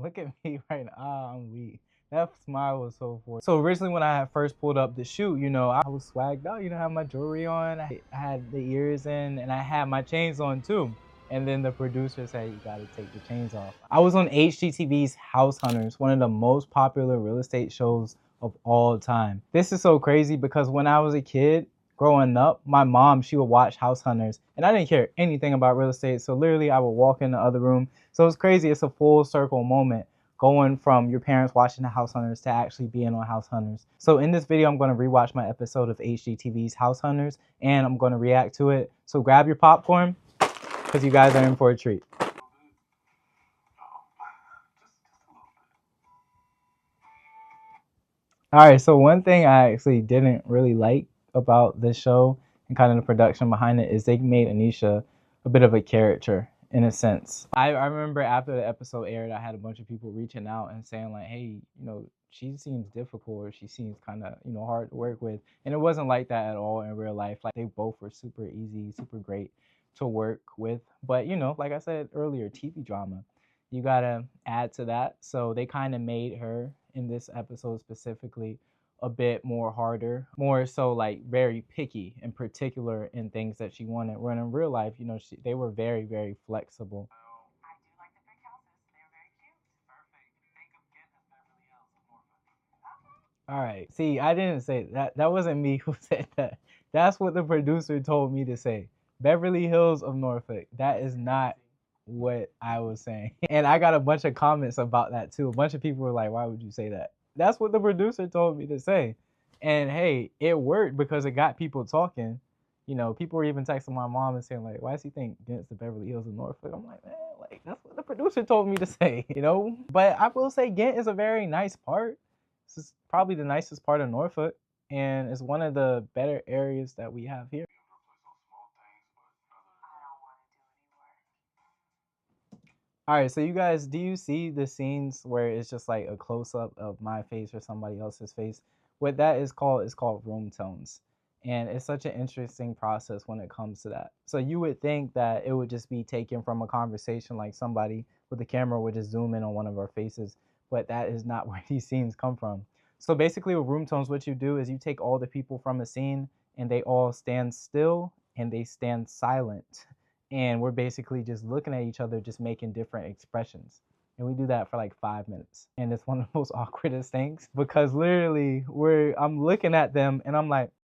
Look at me right now. I'm weak. That smile was so forced. So originally when I had first pulled up the shoot, I was swagged out. I had my jewelry on, I had the ears in, and I had my chains on too. And then the producer said, you gotta take the chains off. I was on HGTV's House Hunters, one of the most popular real estate shows of all time. This is so crazy because when I was a kid, growing up, my mom, she would watch House Hunters, and I didn't care anything about real estate. So literally I would walk in the other room. So it's crazy. It's a full circle moment going from your parents watching the House Hunters to actually being on House Hunters. So in this video, I'm going to rewatch my episode of HGTV's House Hunters, and I'm going to react to it. So grab your popcorn because you guys are in for a treat. All right, so one thing I actually didn't really like about this show and kind of the production behind it is they made Anisha a bit of a character in a sense. I remember after the episode aired, I had a bunch of people reaching out and saying like, hey, she seems difficult or she seems kind of, hard to work with. And it wasn't like that at all in real life. Like they both were super easy, super great to work with. But, like I said earlier, TV drama, you gotta add to that. So they kind of made her in this episode specifically a bit more harder, more so like very picky and particular in things that she wanted. When in real life, they were very, very flexible. All right. See, I didn't say that. That wasn't me who said that. That's what the producer told me to say. Beverly Hills of Norfolk. That is not what I was saying. And I got a bunch of comments about that too. A bunch of people were like, why would you say that? That's what the producer told me to say. And hey, it worked because it got people talking. People were even texting my mom and saying, like, why does he think Gent's the Beverly Hills of Norfolk? I'm like, man, like, that's what the producer told me to say. But I will say Gent is a very nice part. This is probably the nicest part of Norfolk, and it's one of the better areas that we have here. All right, so you guys, do you see the scenes where it's just like a close up of my face or somebody else's face? What that is called room tones. And it's such an interesting process when it comes to that. So you would think that it would just be taken from a conversation, like somebody with the camera would just zoom in on one of our faces, but that is not where these scenes come from. So basically with room tones, what you do is you take all the people from a scene and they all stand still and they stand silent, and we're basically just looking at each other, just making different expressions. And we do that for like 5 minutes. And it's one of the most awkwardest things because literally I'm looking at them and I'm like,